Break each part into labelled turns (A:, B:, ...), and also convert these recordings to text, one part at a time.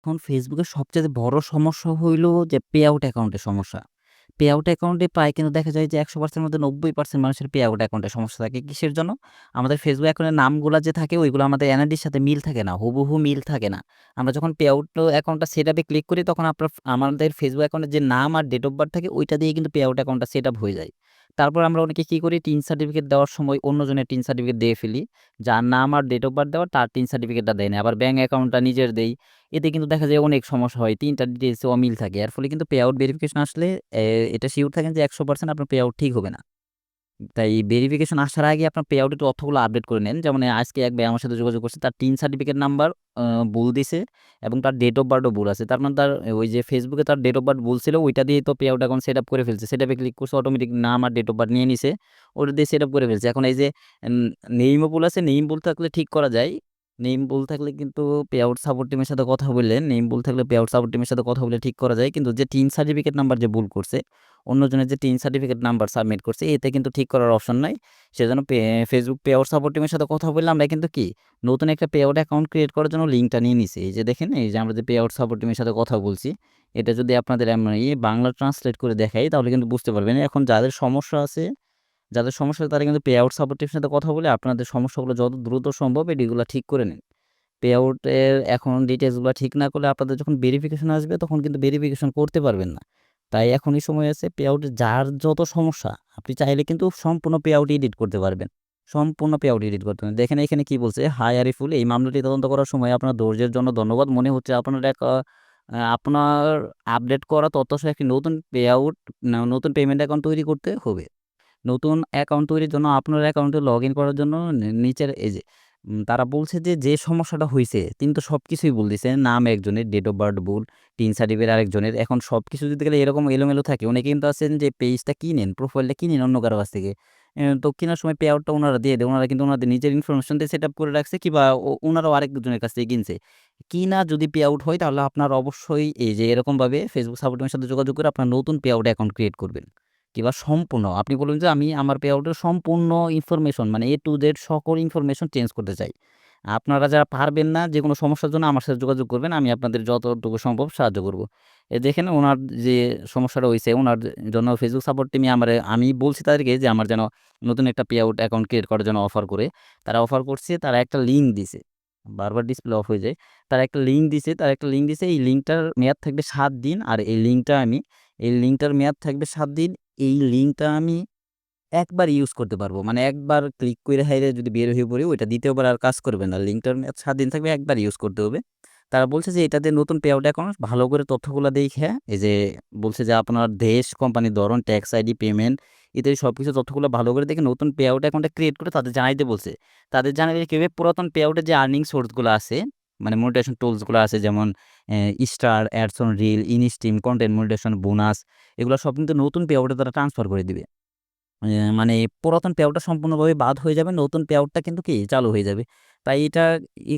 A: এখন ফেসবুকের সবচাইতে বড় সমস্যা হইলো যে পে আউট অ্যাকাউন্টের সমস্যা। পে আউট অ্যাকাউন্টে প্রায় কিন্তু দেখা যায় যে ১০০% মধ্যে ৯০% মানুষের পে আউট অ্যাকাউন্টে সমস্যা থাকে। কিসের জন্য? আমাদের ফেসবুক অ্যাকাউন্টের নামগুলা যে থাকে ওইগুলো আমাদের এনআইডির সাথে মিল থাকে না, হুবহু মিল থাকে না। আমরা যখন পে আউট অ্যাকাউন্টটা সেটআপ এ ক্লিক করি তখন আমাদের ফেসবুক অ্যাকাউন্টের যে নাম আর ডেট অফ বার্থ থাকে ওইটা দিয়ে কিন্তু পে আউট অ্যাকাউন্টটা সেটআপ হয়ে যায়। তারপর আমরা অনেকে কি করি টিন সার্টিফিকেট দেওয়ার সময় অন্যজনের টিন সার্টিফিকেট দিয়ে ফেলি। যার নাম আর ডেট অফ বার্থ দেওয়া তার টিন সার্টিফিকেটটা দেয় না। আবার ব্যাংক অ্যাকাউন্টটা নিজের দেই। এতে কিন্তু দেখা যায় অনেক সমস্যা হয়। ৩ টা ডিটেইলস এ অমিল থাকে। এর ফলে কিন্তু পে আউট ভেরিফিকেশন আসলে এটা সিউর থাকেন যে ১০০% আপনার পে আউট ঠিক হবে না। তাই ভেরিফিকেশন আসার আগে আপনার পে আউটের তথ্যগুলো আপডেট করে নেন। যেমন আজকে এক ভাই আমার সাথে যোগাযোগ করছে। তার টিন সার্টিফিকেট নাম্বার ভুল দিছে এবং তার ডেট অফ বার্থ ও ভুল আছে। তার মানে তার ওই যে ফেসবুকে তার ডেট অফ বার্থ ভুল ছিল ওইটা দিয়েই তো পে আউট অ্যাকাউন্ট সেটআপ করে ফেলছে। সেটআপ এ ক্লিক করছে অটোমেটিক নাম আর ডেট অফ বার্থ নিয়ে নিছে। ওটা দিয়ে সেটআপ করে ফেলছে। এখন এই যে এন নেইম ও ভুল আছে, নেইম ভুল থাকলে ঠিক করা যায়। নেইম ভুল থাকলে কিন্তু পে আউট সাপোর্ট টিমের সাথে কথা বললে নেইম ভুল থাকলে পে আউট সাপোর্ট টিমের সাথে কথা বলে ঠিক করা যায়। কিন্তু যে টিন সার্টিফিকেট নাম্বার যে ভুল করছে, অন্যজনের যে টিন সার্টিফিকেট নাম্বার সাবমিট করছে এতে কিন্তু ঠিক করার অপশন নাই। সেজন্য ফেসবুক পে আউট সাপোর্ট টিমের সাথে কথা বললে আমরা কিন্তু কি নতুন একটা পে আউট অ্যাকাউন্ট ক্রিয়েট করার জন্য লিঙ্কটা নিয়ে নিছি। এই যে দেখেন এই যে আমরা যে পে আউট সাপোর্ট টিমের সাথে কথা বলছি, এটা যদি আপনাদের আমি বাংলা ট্রান্সলেট করে দেখাই তাহলে কিন্তু বুঝতে পারবেন। এখন যাদের সমস্যা তারা কিন্তু পে আউট সাপোর্ট টিমের সাথে কথা বলে আপনাদের সমস্যাগুলো যত দ্রুত সম্ভব এগুলা ঠিক করে নিন। পে আউটের এখন ডিটেইলসগুলা ঠিক না করলে আপনাদের যখন ভেরিফিকেশন আসবে তখন কিন্তু ভেরিফিকেশন করতে পারবেন না। তাই এখনই সময় আছে পে আউটে যার যত সমস্যা আপনি চাইলে কিন্তু সম্পূর্ণ পে আউট এডিট করতে পারবেন। সম্পূর্ণ পে আউট এডিট করতে পারবেন। দেখেন এখানে কি বলছে, "হাই আরিফুল, এই মামলাটি তদন্ত করার সময় আপনার ধৈর্যের জন্য ধন্যবাদ। মনে হচ্ছে আপনার আপডেট করা তথ্যসহ একটি নতুন পেমেন্ট অ্যাকাউন্ট তৈরি করতে হবে। নতুন অ্যাকাউন্ট তৈরির জন্য আপনার অ্যাকাউন্টে লগইন করার জন্য নিচের এই যে তারা বলছে যে সমস্যাটা হইছে তিনি তো সবকিছুই বলে দিছে। নাম একজনের, ডেট অফ বার্থ ভুল, টিন সার্টিফিকেট আরেকজনের। এখন সবকিছু দিতে গেলে এরকম এলোমেলো থাকে। অনেকে কিন্তু আছেন যে পেজটা কিনেন, প্রোফাইলটা কিনেন অন্য কারো কাছ থেকে। তো কেনার সময় পে আউটটা উনারা দিয়ে দেয়। উনারা কিন্তু উনাদের নিজের ইনফরমেশন দিয়ে সেটআপ করে রাখছে কিংবা উনারাও আরেকজনের কাছ থেকে কিনছে। কিনা যদি পে আউট হয় তাহলে আপনার অবশ্যই এই যে এরকমভাবে ফেসবুক সাপোর্ট টিমের সাথে যোগাযোগ করে আপনার নতুন পে আউট অ্যাকাউন্ট ক্রিয়েট করবেন। কিংবা সম্পূর্ণ আপনি বলবেন যে আমি আমার পে আউটের সম্পূর্ণ ইনফরমেশন মানে A to Z সকল ইনফরমেশন চেঞ্জ করতে চাই। আপনারা যারা পারবেন না যেকোনো সমস্যার জন্য আমার সাথে যোগাযোগ করবেন। আমি আপনাদের যতটুকু সম্ভব সাহায্য করব। দেখেন উনার যে সমস্যাটা হইছে উনার জন্য ফেসবুক সাপোর্ট টিমে আমি বলছি তাদেরকে যে আমার যেন নতুন একটা পে আউট অ্যাকাউন্ট ক্রিয়েট করার জন্য অফার করে। তারা অফার করছে, তারা একটা লিঙ্ক দিছে। বারবার ডিসপ্লে অফ হয়ে যায়। তারা একটা লিঙ্ক দিছে। এই লিঙ্কটার মেয়াদ থাকবে ৭ দিন। আর এই লিঙ্কটার মেয়াদ থাকবে ৭ দিন। এই লিঙ্কটা আমি একবার ইউজ করতে পারবো। মানে একবার ক্লিক কইরা হাইরে যদি বের হয়ে পড়ি ওইটা ২য় বার আর কাজ করবে না। লিঙ্কটার মেয়াদ ৭ দিন থাকবে, একবার ইউজ করতে হবে। তারা বলছে যে এটাতে নতুন পে আউট অ্যাকাউন্ট ভালো করে তথ্যগুলা দেইখা এই যে বলছে যে আপনার দেশ, কোম্পানির ধরন, ট্যাক্স আইডি, পেমেন্ট ইত্যাদি সবকিছু তথ্যগুলো ভালো করে দেখে নতুন পে আউট অ্যাকাউন্টটা ক্রিয়েট করে তাদের জানাইতে বলছে। তাদের জানাইলে কি হবে পুরাতন পে আউটের যে আর্নিং সোর্স গুলো আছে, মানে মনিটাইজেশন টুলস গুলো আছে যেমন star, ads on reel, instream, content monetization, bonus এগুলো সব কিন্তু নতুন পে আউটে তারা ট্রান্সফার করে দিবে। মানে পুরাতন পেআউটটা সম্পূর্ণভাবে বাদ হয়ে যাবে। নতুন পেআউটটা কিন্তু কি চালু হয়ে যাবে। তাই এটা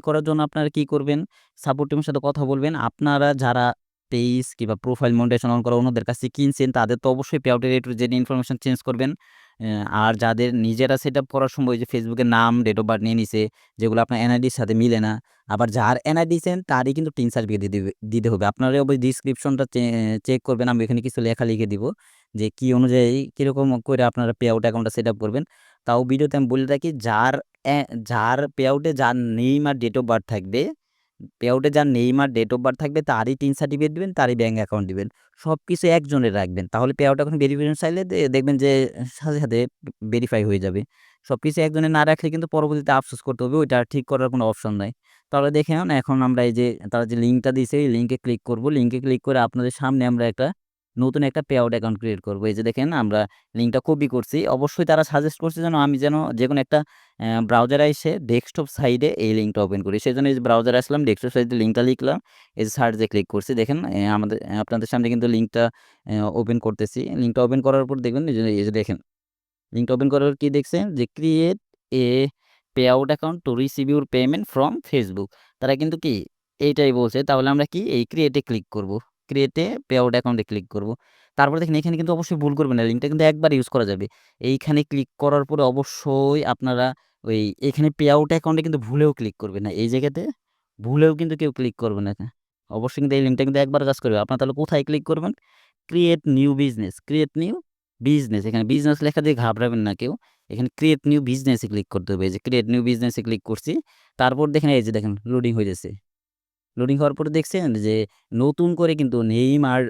A: করার জন্য আপনারা কি করবেন? সাপোর্ট টিমের সাথে কথা বলবেন। আপনারা যারা পেজ কিংবা প্রোফাইল মনিটাইজেশন অন করা অন্যদের কাছ থেকে কিনছেন তাদের তো অবশ্যই পেআউটের A to Z information change করবেন। আর যাদের নিজেরা সেটআপ করার সময় যে ফেসবুকের নাম, ডেট অফ বার্থ নিয়ে নিছে যেগুলো আপনার এনআইডির সাথে মিলে না। আবার যার এনআইডি দিছেন তারই কিন্তু টিন সার্টিফিকেট দিতে হবে। আপনারা ওই ডেসক্রিপশনটা চেক করবেন। আমি এখানে কিছু লেখা লিখে দিব। যে কি অনুযায়ী কিরকম করে আপনারা পে আউট অ্যাকাউন্টটা সেটআপ করবেন। তাও ভিডিওতে আমি বলে রাখি যার পে আউটে যার নেম আর ডেট অফ বার্থ থাকবে, পে আউটে যার নেম আর ডেট অফ বার্থ থাকবে তারই টিন সার্টিফিকেট দিবেন, তারই ব্যাংক অ্যাকাউন্ট দিবেন। সবকিছু একজনের রাখবেন। তাহলে পে আউট অ্যাকাউন্ট ভেরিফিকেশন চাইলে দেখবেন যে সাথে ভেরিফাই হয়ে যাবে। সবকিছু একজনের না রাখলে কিন্তু পরবর্তীতে আফসোস করতে হবে। ওইটা আর ঠিক করার কোনো অপশন নাই। তাহলে দেখে নেন এখন আমরা এই যে তারা যে লিঙ্কটা দিছে এই লিঙ্কে ক্লিক করব। লিঙ্কে ক্লিক করে আপনাদের সামনে আমরা নতুন একটা পে আউট অ্যাকাউন্ট ক্রিয়েট করব। এই যে দেখেন আমরা লিঙ্কটা কপি করছি। অবশ্যই তারা সাজেস্ট করছে যেন যেকোনো একটা ব্রাউজারে এসে ডেস্কটপ সাইডে এই লিঙ্কটা ওপেন করি। সেজন্য এই যে ব্রাউজারে আসলাম, ডেস্কটপ সাইডে লিঙ্কটা লিখলাম। এই যে সার্চ দিয়ে ক্লিক করছি। দেখেন আপনাদের সামনে কিন্তু লিঙ্কটা ওপেন করতেছি। লিঙ্কটা ওপেন করার পর দেখবেন এই যে দেখেন লিঙ্কটা ওপেন করার পর কি দেখছেন যে create a pay out account to receive your payment from Facebook. তারা কিন্তু কি এইটাই বলছে। তাহলে আমরা কি এই ক্রিয়েটে ক্লিক করব। ক্রিয়েটে পে আউট অ্যাকাউন্টে ক্লিক করব। তারপর দেখেন এখানে কিন্তু অবশ্যই ভুল করবেন না। লিঙ্কটা কিন্তু একবার ইউজ করা যাবে। এইখানে ক্লিক করার পরে অবশ্যই আপনারা এখানে পে আউট অ্যাকাউন্টে কিন্তু ভুলেও ক্লিক করবেন না। এই জায়গাতে ভুলেও কিন্তু কেউ ক্লিক করবে না। অবশ্যই কিন্তু এই লিঙ্কটা কিন্তু একবার কাজ করবে। আপনারা তাহলে কোথায় ক্লিক করবেন? Create new business, create new business. এখানে বিজনেস লেখা দিয়ে ঘাবড়াবেন না কেউ। এখানে ক্রিয়েট নিউ বিজনেস এ ক্লিক করতে হবে। এই যে ক্রিয়েট নিউ বিজনেস এ ক্লিক করছি। তারপর দেখেন এই যে দেখেন লোডিং হইতেছে। লোডিং হওয়ার পরে দেখছেন যে নতুন করে কিন্তু নেম আর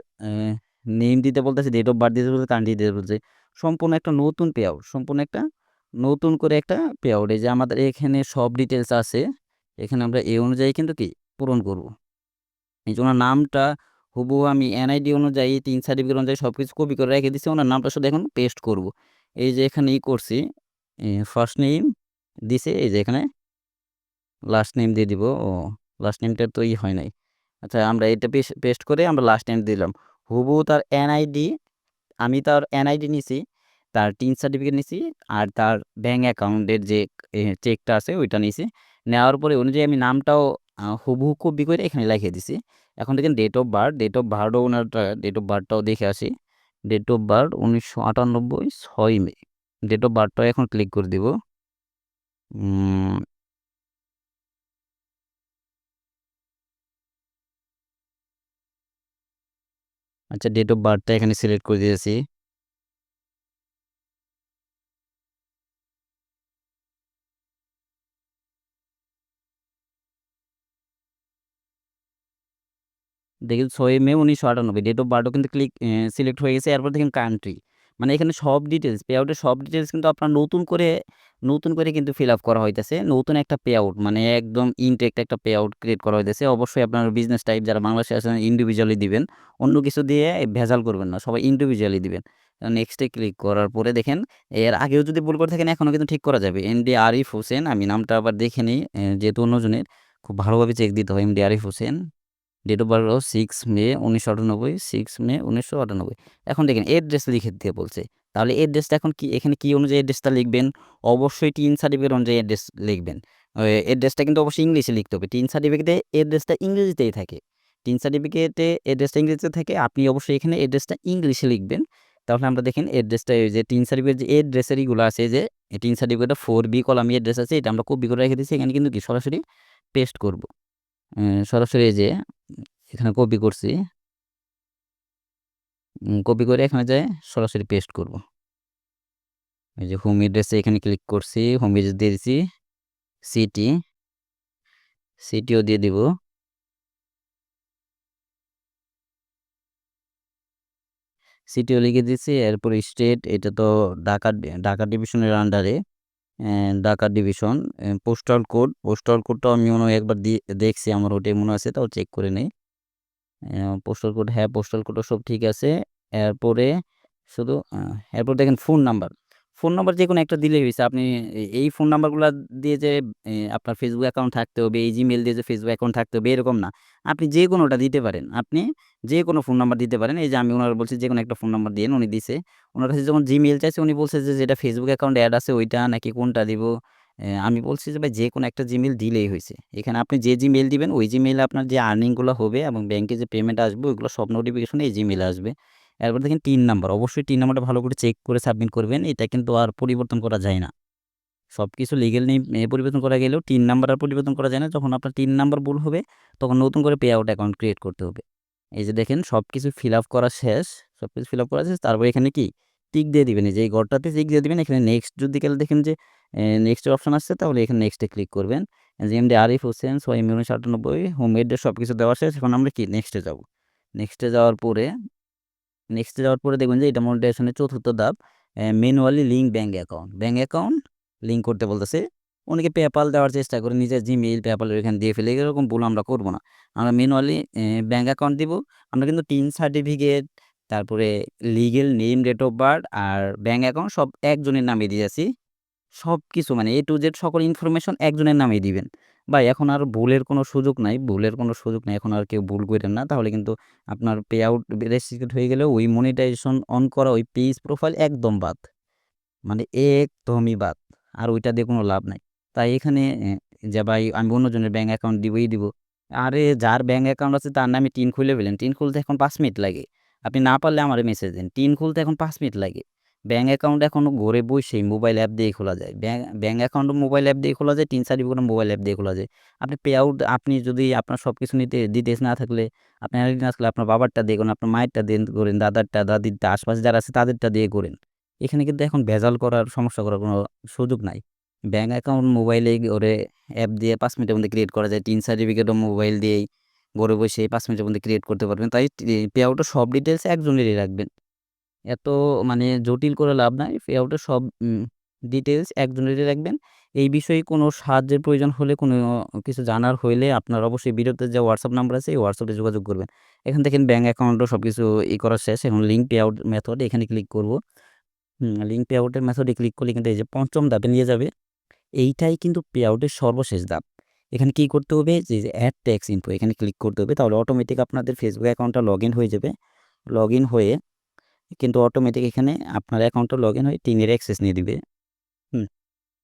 A: নেম দিতে বলতেছে, ডেট অফ বার্থ দিতে বলতেছে, কান্ট্রি দিতে বলতেছে। সম্পূর্ণ একটা নতুন পে আউট, সম্পূর্ণ একটা নতুন করে একটা পে আউট। এই যে আমাদের এখানে সব ডিটেইলস আছে। এখানে আমরা এই অনুযায়ী কিন্তু কি পূরণ করব। এই যে ওনার নামটা হুবহু আমি এনআইডি অনুযায়ী ৩ সার্টিফিকেট অনুযায়ী সবকিছু কপি করে রেখে দিছি। ওনার নামটা শুধু এখন পেস্ট করব। এই যে এখানে করছি, ফার্স্ট নেম দিছে, এই যে এখানে লাস্ট নেম দিয়ে দিব। ও লাস্ট নেমটা তো হয় নাই। আচ্ছা, আমরা এটা পেস্ট করে আমরা লাস্ট নেম দিলাম। হুবহু তার এনআইডি, আমি তার এনআইডি নিছি, তার টিন সার্টিফিকেট নিছি, আর তার ব্যাঙ্ক অ্যাকাউন্টের যে চেকটা আছে ওইটা নিছি। নেওয়ার পরে অনুযায়ী আমি নামটাও হুবহু কপি করে এখানে লিখে দিছি। এখন দেখেন date of birth, date of বার্থও ওনারটা, ডেট অফ বার্থটাও দেখে আসি। Date of birth ১৯৯৮ ৬ May. Date of বার্থটাও এখন ক্লিক করে দিব। আচ্ছা, ডেট অফ বার্থটা এখানে সিলেক্ট করে দিয়েছি। দেখেন ৬ মে ১৯৯৮ ডেট অফ বার্থও কিন্তু সিলেক্ট হয়ে গেছে। এরপর দেখেন কান্ট্রি। মানে এখানে সব ডিটেইলস, পে আউটের সব ডিটেইলস কিন্তু আপনার নতুন করে কিন্তু ফিল আপ করা হইতেছে। নতুন একটা পে আউট, মানে একদম ইনটেক্ট একটা পে আউট ক্রিয়েট করা হইতেছে। অবশ্যই আপনার বিজনেস টাইপ যারা বাংলাদেশে আছেন ইন্ডিভিজুয়ালি দিবেন। অন্য কিছু দিয়ে ভেজাল করবেন না। সবাই ইন্ডিভিজুয়ালি দিবেন। নেক্সটে ক্লিক করার পরে দেখেন এর আগেও যদি ভুল করে থাকেন এখনও কিন্তু ঠিক করা যাবে। এমডি আরিফ হোসেন, আমি নামটা আবার দেখে নিই, যেহেতু অন্যজনের খুব ভালোভাবে চেক দিতে হয়। MD Arif Hossain, date of birth হলো 6 মে ১৯৯৮, ৬ মে ১৯৯৮। এখন দেখেন এড্রেস লিখে দিতে বলছে। তাহলে এড্রেসটা এখন কি, এখানে কি অনুযায়ী এড্রেসটা লিখবেন? অবশ্যই টিন সার্টিফিকেট অনুযায়ী এড্রেস লিখবেন। এড্রেসটা কিন্তু অবশ্যই ইংলিশে লিখতে হবে। টিন সার্টিফিকেটে এড্রেসটা ইংরেজিতেই থাকে। টিন সার্টিফিকেটে এড্রেসটা ইংরেজিতে থাকে। আপনি অবশ্যই এখানে এড্রেসটা ইংলিশে লিখবেন। তাহলে আমরা দেখেন এড্রেসটা, এই যে টিন সার্টিফিকেট যে এড্রেসের ইগুলো আছে, যে টিন সার্টিফিকেটে 4B কলামে এড্রেস আছে, এটা আমরা কপি করে রেখে দিয়েছি। এখানে কিন্তু কি সরাসরি পেস্ট করব। সরাসরি এই যে এখানে কপি করছি। কপি করে এখানে যেয়ে সরাসরি পেস্ট করব। এই যে হোম এড্রেসে এখানে ক্লিক করছি, হোম এড্রেস দিয়ে দিছি। সিটি, সিটিও দিয়ে দিব। সিটিও লিখে দিছি। এরপরে স্টেট, এটা তো ঢাকা, ঢাকা ডিভিশনের আন্ডারে, ঢাকা ডিভিশন। পোস্টাল কোডটাও আমি মনে হয় একবার দেখছি, আমার ওটাই মনে আছে, তাও চেক করে নেই। পোস্টাল কোড, হ্যাঁ পোস্টাল কোডও সব ঠিক আছে। এরপরে শুধু এরপর দেখেন ফোন নাম্বার। ফোন নাম্বার যেকোনো একটা দিলেই হইছে। আপনি এই ফোন নাম্বারগুলা দিয়ে যে আপনার ফেসবুক অ্যাকাউন্ট থাকতে হবে, এই জিমেইল দিয়ে যে ফেসবুক অ্যাকাউন্ট থাকতে হবে এরকম না। আপনি যেকোনোটা দিতে পারেন। আপনি যেকোনো ফোন নাম্বার দিতে পারেন। এই যে আমি উনারে বলছি যেকোনো একটা ফোন নাম্বার দিয়েন, উনি দিছে। উনার কাছে যখন জিমেইল চাইছে উনি বলছে যে যেটা ফেসবুক অ্যাকাউন্ট এড আছে ওইটা নাকি কোনটা দিব? আমি বলছি যে ভাই যেকোনো একটা জিমেইল দিলেই হইছে। এখানে আপনি যে জিমেইল দিবেন ওই জিমেইলে আপনার যে আর্নিং গুলো হবে এবং ব্যাংকে যে পেমেন্ট আসবে ওইগুলো সব নোটিফিকেশন এই জিমেইলে আসবে। এরপর দেখেন ৩ নাম্বার, অবশ্যই ৩ নাম্বারটা ভালো করে চেক করে সাবমিট করবেন। এটা কিন্তু আর পরিবর্তন করা যায় না। সবকিছু লিগ্যাল নেম পরিবর্তন করা গেলেও ৩ নাম্বার আর পরিবর্তন করা যায় না। যখন আপনার ৩ নাম্বার ভুল হবে তখন নতুন করে পে আউট অ্যাকাউন্ট ক্রিয়েট করতে হবে। এই যে দেখেন সবকিছু ফিল আপ করা শেষ। সবকিছু ফিল আপ করা শেষ। তারপর এখানে কি টিক দিয়ে দিবেন। এই যে এই ঘরটাতে টিক দিয়ে দিবেন। এখানে নেক্সট যদি গেলে দেখেন যে নেক্সট এর অপশন আসছে, তাহলে এখানে নেক্সট এ ক্লিক করবেন। যে এমডি আরিফ হোসেন ৬ মে ১৯৯৮, হোম এড্রেস সবকিছু দেওয়া শেষ। এখন আমরা কি নেক্সট এ যাব। নেক্সট এ যাওয়ার পরে দেখবেন যে এটা মনিটাইজেশনের ৪র্থ ধাপ। Manually link bank account. Bank account link করতে বলতেছে। অনেকে পেপ্যাল দেওয়ার চেষ্টা করে, নিজের জিমেইল পেপ্যালের এখানে দিয়ে ফেলে। এরকম ভুল আমরা করব না। আমরা ম্যানুয়ালি ব্যাংক অ্যাকাউন্ট দিব। আমরা কিন্তু টিন সার্টিফিকেট, তারপরে legal name, date of birth আর ব্যাংক অ্যাকাউন্ট সব একজনের নামে দিয়েছি। সবকিছু মানে A to Z সকল ইনফরমেশন একজনের নামেই দিবেন। ভাই এখন আর ভুলের কোনো সুযোগ নাই, ভুলের কোনো সুযোগ নাই। এখন আর কেউ ভুল কইরেন না। তাহলে কিন্তু আপনার পে আউট রেস্ট্রিক্টেড হয়ে গেলেও ওই মনিটাইজেশন অন করা ওই পেজ প্রোফাইল একদম বাদ। মানে একদমই বাদ। আর ওইটা দিয়ে কোনো লাভ নাই। তাই এখানে যে ভাই আমি অন্যজনের ব্যাংক অ্যাকাউন্ট দিবই দিব। আরে যার ব্যাংক অ্যাকাউন্ট আছে তার নামে টিন খুলে ফেলেন। টিন খুলতে এখন ৫ মিনিট লাগে। আপনি না পারলে আমারে মেসেজ দেন। টিন খুলতে এখন ৫ মিনিট লাগে। ব্যাঙ্ক অ্যাকাউন্ট এখন ঘরে বসেই মোবাইল অ্যাপ দিয়ে খোলা যায়। ব্যাঙ্ক অ্যাকাউন্টও মোবাইল অ্যাপ দিয়ে খোলা যায়, টিন সার্টিফিকেটও মোবাইল অ্যাপ দিয়ে খোলা যায়। আপনি পে আউট আপনি যদি আপনার সবকিছু ডিটেইলস না থাকলে, আপনার আইডি না থাকলে আপনার বাবারটা দিয়ে করেন, আপনার মায়েরটা দিয়ে করেন, দাদারটা, দাদিরটা, আশপাশে যারা আছে তাদেরটা দিয়ে করেন। এখানে কিন্তু এখন ভেজাল করার, সমস্যা করার কোনো সুযোগ নাই। ব্যাঙ্ক অ্যাকাউন্ট মোবাইলে ওরে অ্যাপ দিয়ে ৫ মিনিটের মধ্যে ক্রিয়েট করা যায়। টিন সার্টিফিকেটও মোবাইল দিয়েই ঘরে বসেই ৫ মিনিটের মধ্যে ক্রিয়েট করতে পারবেন। তাই পে আউটের সব ডিটেইলস একজনেরই রাখবেন। এত মানে জটিল করে লাভ নাই। পে আউটের সব ডিটেইলস একজনেরই রাখবেন। এই বিষয়ে কোনো সাহায্যের প্রয়োজন হলে, কোনো কিছু জানার হইলে আপনার অবশ্যই ভিডিওতে যে WhatsApp নাম্বার আছে, এই WhatsApp এ যোগাযোগ করবেন। এখান দেখেন ব্যাঙ্ক অ্যাকাউন্টও সবকিছু করা শেষ। এখন লিঙ্ক পে আউট মেথড এখানে ক্লিক করব। লিঙ্ক পে আউটের মেথডে ক্লিক করলে কিন্তু এই যে ৫ম ধাপে নিয়ে যাবে। এইটাই কিন্তু পে আউটের সর্বশেষ ধাপ। এখানে কি করতে হবে, যে অ্যাড ট্যাক্স ইনফো এখানে ক্লিক করতে হবে। তাহলে অটোমেটিক আপনাদের ফেসবুক অ্যাকাউন্টটা লগইন হয়ে যাবে। লগইন হয়ে কিন্তু অটোমেটিক এখানে আপনার অ্যাকাউন্টটা লগইন হয়ে টিনের অ্যাক্সেস নিয়ে দিবে।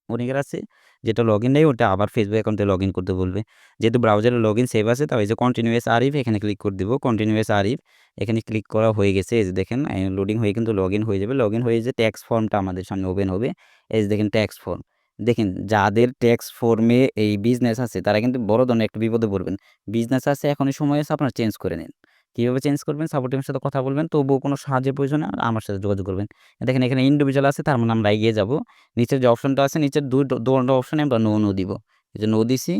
A: অনেকের আছে যেটা লগইন নেই, ওটা আবার ফেসবুক অ্যাকাউন্টে লগইন করতে বলবে। যেহেতু ব্রাউজারে লগইন সেভ আছে, তাই এই যে কন্টিনিউয়াস আরিফ এখানে ক্লিক করে দিব। কন্টিনিউয়াস আরিফ এখানে ক্লিক করা হয়ে গেছে। এই যে দেখেন লোডিং হয়ে কিন্তু লগইন হয়ে যাবে। লগইন হয়ে যে ট্যাক্স ফর্মটা আমাদের সামনে ওপেন হবে। এই যে দেখেন ট্যাক্স ফর্ম। দেখেন যাদের ট্যাক্স ফর্মে এই বিজনেস আছে তারা কিন্তু বড় ধরনের একটা বিপদে পড়বেন। বিজনেস আছে, এখনই সময় আছে, আপনারা চেঞ্জ করে নিন। কীভাবে চেঞ্জ করবেন? সাপোর্ট টিমের সাথে কথা বলবেন। তবুও কোনো সাহায্যের প্রয়োজন হয় আমার সাথে যোগাযোগ করবেন। দেখেন এখানে ইন্ডিভিজুয়াল আছে, তার মানে আমরা এগিয়ে যাব। নিচের যে অপশনটা আছে, নিচের দুটো অপশনে আমরা নো দিব। এই যে নো দিছি,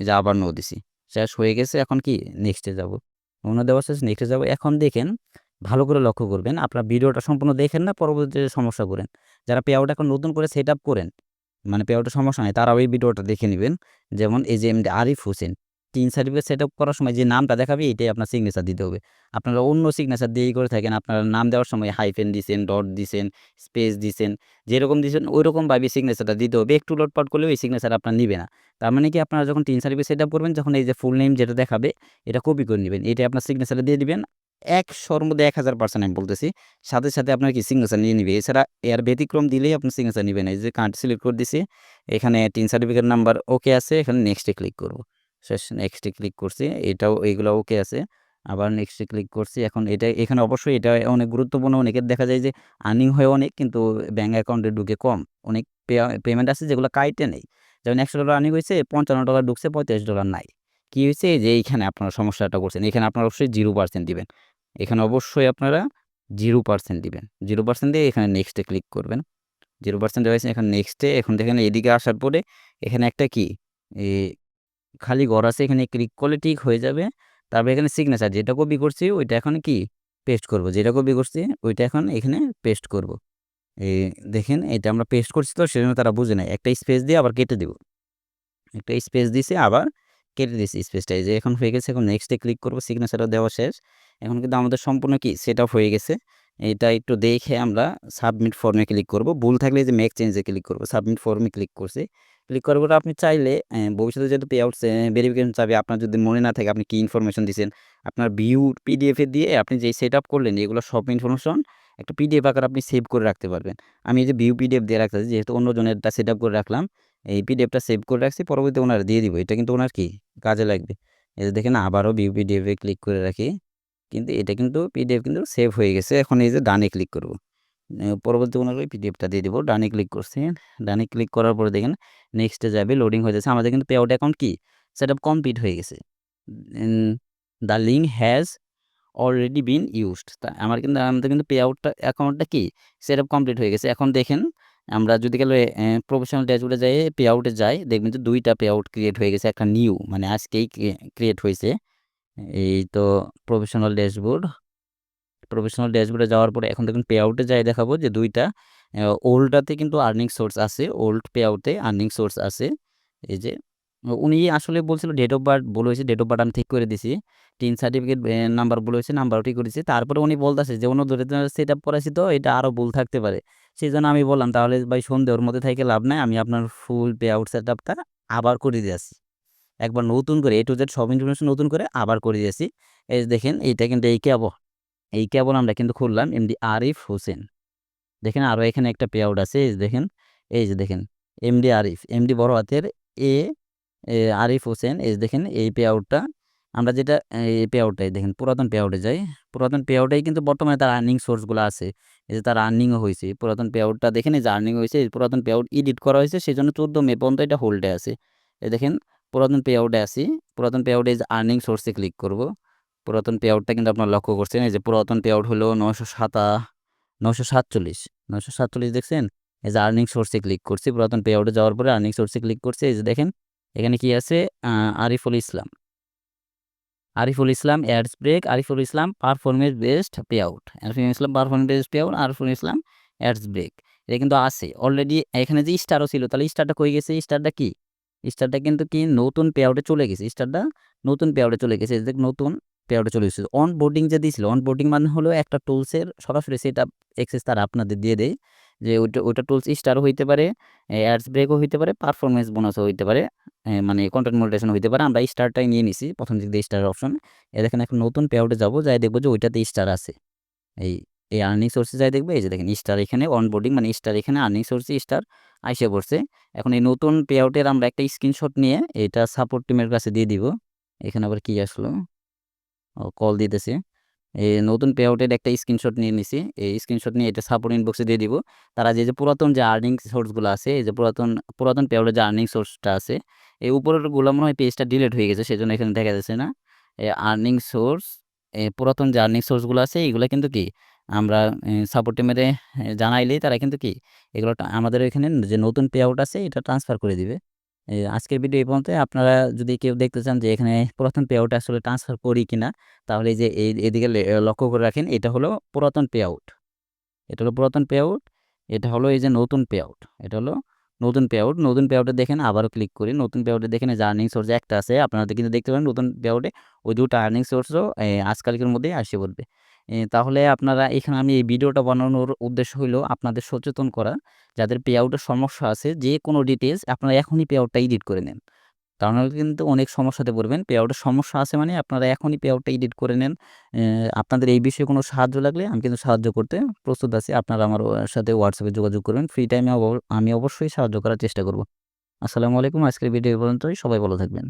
A: এই যে আবার নো দিছি। শেষ হয়ে গেছে। এখন কি নেক্সটে যাব। নো দেওয়া শেষ, নেক্সটে যাব। এখন দেখেন ভালো করে লক্ষ্য করবেন। আপনার ভিডিওটা সম্পূর্ণ দেখেন না, পরবর্তীতে সমস্যা করেন। যারা পে আউট এখন নতুন করে সেট আপ করেন, মানে পে আউটের সমস্যা নাই, তারাও এই ভিডিওটা দেখে নিবেন। যেমন এই যে MD Arif Hossain, tin certificate set up করার সময় যে নামটা দেখাবে এটাই আপনার সিগনেচার দিতে হবে। আপনারা অন্য সিগনেচার দিয়েই করে থাকেন। আপনারা নাম দেওয়ার সময় হাইফেন দিছেন, ডট দিছেন, স্পেস দিছেন, যেরকম দিছেন ওইরকমভাবে সিগনেচারটা দিতে হবে। একটু লটপাট করলেও এই সিগনেচার আপনার নিবে না। তার মানে কি, আপনারা যখন টিন সার্টিফিকেট সেট আপ করবেন, যখন এই যে ফুল নেম যেটা দেখাবে এটা কপি করে নিবেন। এটা আপনার সিগনেচারে দিয়ে দিবেন। ১০০-র মধ্যে ১০০০% আমি বলতেছি। সাথে, সাথে আপনার কি সিগনেচার নিয়ে নিবে। এছাড়া এর ব্যতিক্রম দিলেই আপনার সিগনেচার নিবে না। এই যে কান্ট্রি সিলেক্ট করে দিছি। এখানে টিন সার্টিফিকেট নাম্বার ওকে আছে। এখানে নেক্সটে ক্লিক করব। শেষ, নেক্সটে ক্লিক করছি। এটাও এইগুলা ওকে আছে। আবার নেক্সটে ক্লিক করছি। এখন এটা এখানে অবশ্যই এটা অনেক গুরুত্বপূর্ণ। অনেকের দেখা যায় যে আর্নিং হয় অনেক, কিন্তু ব্যাঙ্ক অ্যাকাউন্টে ঢুকে কম। অনেক পেমেন্ট আছে যেগুলো কাইটে নেই। যেমন $১০০ আর্নিং হইছে, $৫৫ ঢুকছে, $৩৫ নাই। কি হইছে? যে এইখানে আপনারা সমস্যাটা করছেন। এখানে আপনারা অবশ্যই 0% দিবেন। এখানে অবশ্যই আপনারা 0% দিবেন। 0% দিয়ে এখানে নেক্সটে ক্লিক করবেন। 0% দেওয়া হয়েছে, এখন নেক্সটে। এখন দেখেন এদিকে আসার পরে এখানে একটা কি এ খালি ঘর আছে, এখানে ক্লিক করলে ঠিক হয়ে যাবে। তারপর এখানে সিগনেচার যেটা কপি করছি ওইটা এখন কি পেস্ট করব। যেটা কপি করছি ওইটা এখন এখানে পেস্ট করব। এই দেখেন এটা আমরা পেস্ট করছি, তো সেজন্য তারা বুঝে নাই। একটা স্পেস দিয়ে আবার কেটে দিব। একটা স্পেস দিছি, আবার কেটে দিছি স্পেসটা। এই যে এখন হয়ে গেছে। এখন নেক্সটে ক্লিক করব। সিগনেচারটা দেওয়া শেষ। এখন কিন্তু আমাদের সম্পূর্ণ কি সেটআপ হয়ে গেছে। এটা একটু দেখে আমরা সাবমিট ফর্মে ক্লিক করব। ভুল থাকলে যে মেক চেঞ্জে ক্লিক করব। সাবমিট ফর্মে ক্লিক করছি। ক্লিক করার পরে আপনি চাইলে ভবিষ্যতে যেহেতু পে আউট ভেরিফিকেশন চাবে, আপনার যদি মনে না থাকে আপনি কি ইনফরমেশন দিছেন, আপনার ভিউ পিডিএফ এ দিয়ে আপনি যেই সেটআপ করলেন এগুলো সব ইনফরমেশন একটা পিডিএফ আকারে আপনি সেভ করে রাখতে পারবেন। আমি এই যে ভিউ পিডিএফ দিয়ে রাখতেছি, যেহেতু অন্যজনেরটা সেটআপ করে রাখলাম। এই পিডিএফটা সেভ করে রাখছি, পরবর্তীতে ওনারা দিয়ে দিব। এটা কিন্তু ওনার কি কাজে লাগবে। এই যে দেখেন আবারও ভিউ পিডিএফ এ ক্লিক করে রাখি। কিন্তু এটা কিন্তু পিডিএফ কিন্তু সেভ হয়ে গেছে। এখন এই যে ডানে ক্লিক করব। পরবর্তী ওনার ওই পিডিএফটা দিয়ে দিব। ডানে ক্লিক করছি। ডানে ক্লিক করার পরে দেখেন নেক্সটে যাবে, লোডিং হয়ে যাচ্ছে। আমাদের কিন্তু পে আউট অ্যাকাউন্ট কি সেটআপ কমপ্লিট হয়ে গেছে। The link has already been used. তা আমাদের কিন্তু পে আউটটা অ্যাকাউন্টটা কি সেটআপ কমপ্লিট হয়ে গেছে। এখন দেখেন আমরা যদি গেলে প্রফেশনাল ড্যাশবোর্ডে যাই, পে আউটে যাই, দেখবেন যে ২টা পে আউট ক্রিয়েট হয়ে গেছে। একটা নিউ মানে আজকেই ক্রিয়েট হয়েছে। এই তো প্রফেশনাল ড্যাশবোর্ডে যাওয়ার পরে এখন দেখুন পে আউটে যাই, দেখাবো যে ২টা ওল্ডটাতে কিন্তু আর্নিং সোর্স আছে। ওল্ড পে আউটে আর্নিং সোর্স আছে। এই যে উনি আসলে বলছিল ডেট অফ বার্থ ভুল হয়েছে, ডেট অফ বার্থ আমি ঠিক করে দিছি। টিন সার্টিফিকেট নাম্বার ভুল হয়েছে, নাম্বারও ঠিক করেছি। তারপরে উনি বলতেছে যে অন্য ধরে সেট আপ করাইছি, তো এটা আরও ভুল থাকতে পারে। সেই জন্য আমি বললাম তাহলে ভাই সন্দেহের মধ্যে থেকে লাভ নাই, আমি আপনার ফুল পে আউট সেট আপটা আবার করে দিয়েছি। একবার নতুন করে A to Z সব ইনফরমেশন নতুন করে আবার করে দিয়েছি। এই যে দেখেন এইটা কিন্তু এই কেবল আমরা কিন্তু খুললাম এমডি আরিফ হোসেন। দেখেন আরও এখানে একটা পে আউট আছে। এই যে দেখেন এমডি আরিফ, এমডি বড় হাতের এ আরিফ হোসেন। এই যে দেখেন এই পে আউটটা আমরা যেটা এই পে আউটটাই দেখেন পুরাতন পে আউটে যাই। পুরাতন পে আউটেই কিন্তু বর্তমানে তার আর্নিং সোর্সগুলো আছে। এই যে তার আর্নিংও হইছে। পুরাতন পে আউটটা দেখেন এই যে আর্নিং হইছে। এই পুরাতন পে আউট এডিট করা হয়েছে সেজন্য 14 মে পর্যন্ত এটা হোল্ডে আছে। এই দেখেন পুরাতন পে আউটে আছি। পুরাতন পে আউটে এই যে আর্নিং সোর্সে ক্লিক করব। পুরাতন পে আউটটা কিন্তু আপনারা লক্ষ্য করছেন। এই যে পুরাতন পে আউট হলো 947 দেখছেন? এই যে আর্নিং সোর্সে ক্লিক করছি। পুরাতন পে আউটে যাওয়ার পরে আর্নিং সোর্সে ক্লিক করছি। এই যে দেখেন এখানে কি আছে? Ariful Islam. Ariful Islam ads break, Ariful Islam performance based pay out, Ariful Islam performance based pay out, Ariful Islam ads break. এটা কিন্তু আছে অলরেডি। এখানে যে স্টারও ছিল তাহলে স্টারটা কই গেছে? স্টারটা কি? স্টারটা কিন্তু কি নতুন পে আউটে চলে গেছে। স্টারটা নতুন পে আউটে চলে গেছে। এই যে নতুন পে আউটে চলে গেছে। অন বোর্ডিং যে দিয়েছিল, অন বোর্ডিং মানে হলো একটা টুলসের সরাসরি সেটআপ অ্যাক্সেস তারা আপনাদের দিয়ে দেয়। যে ওইটা টুলস স্টারও হইতে পারে, অ্যাডস ব্রেকও হইতে পারে, পারফরম্যান্স বোনাসও হইতে পারে, মানে কন্টেন্ট মনিটাইজেশন হইতে পারে। আমরা স্টারটাই নিয়ে নিছি প্রথম দিক দিয়ে স্টার অপশন। দেখেন এখন নতুন পে আউটে যাবো, যাই দেখবো যে ওইটাতে স্টার আছে। এই এই আর্নিং সোর্সে যাই দেখবো, এই যে দেখেন স্টার এখানে অনবোর্ডিং মানে স্টার এখানে আর্নিং সোর্সে স্টার আইসে পড়ছে। এখন এই নতুন পে আউটের আমরা একটা স্ক্রিনশট নিয়ে এটা সাপোর্ট টিমের কাছে দিয়ে দিব। এখানে আবার কি আসলো? কল দিতেছে। এই নতুন পে আউটের একটা স্ক্রিনশট নিয়ে নিছি। এই স্ক্রিনশট নিয়ে এটা সাপোর্ট ইনবক্সে দিয়ে দিব। তারা যে পুরাতন যে আর্নিং সোর্সগুলো আছে, এই যে পুরাতন পে আউটের যে আর্নিং সোর্সটা আছে, এই উপরেরগুলো মনে হয় পেজটা ডিলিট হয়ে গেছে সেজন্য এখানে দেখা যাচ্ছে না। আর্নিং সোর্স, পুরাতন যে আর্নিং সোর্সগুলো আছে এইগুলো কিন্তু কি আমরা সাপোর্ট টিমেরে জানাইলেই তারা কিন্তু কি এগুলো আমাদের এখানে যে নতুন পে আউট আছে এটা ট্রান্সফার করে দিবে। আজকের ভিডিও এই পর্যন্ত। আপনারা যদি কেউ দেখতে চান যে এখানে পুরাতন পে আউট আসলে ট্রান্সফার করি কিনা, তাহলে এই যে এদিকে লক্ষ্য করে রাখেন। এটা হলো পুরাতন পে আউট, এটা হলো পুরাতন পে আউট, এটা হলো এই যে নতুন পে আউট, এটা হলো নতুন পে আউট। নতুন পে আউটে দেখেন আবারও ক্লিক করি। নতুন পে আউটে দেখেন যে আর্নিং সোর্স একটা আছে, আপনারা কিন্তু দেখতে পারেন নতুন পে আউটে ওই দুটো আর্নিং সোর্সও আজকালকের মধ্যেই আসে পড়বে। তাহলে আপনারা এখানে আমি এই ভিডিওটা বানানোর উদ্দেশ্য হইলো আপনাদের সচেতন করা, যাদের পে আউটের সমস্যা আছে যে কোনো ডিটেলস আপনারা এখনই পে আউটটা এডিট করে নেন। তা নাহলে কিন্তু অনেক সমস্যাতে পড়বেন। পে আউটের সমস্যা আছে মানে আপনারা এখনই পে আউটটা এডিট করে নেন। আপনাদের এই বিষয়ে কোনো সাহায্য লাগলে আমি কিন্তু সাহায্য করতে প্রস্তুত আছি। আপনারা আমার সাথে হোয়াটসঅ্যাপে যোগাযোগ করবেন। ফ্রি টাইমে আমি অবশ্যই সাহায্য করার চেষ্টা করব। আসসালামু আলাইকুম। আজকের ভিডিও এই পর্যন্তই। সবাই ভালো থাকবেন।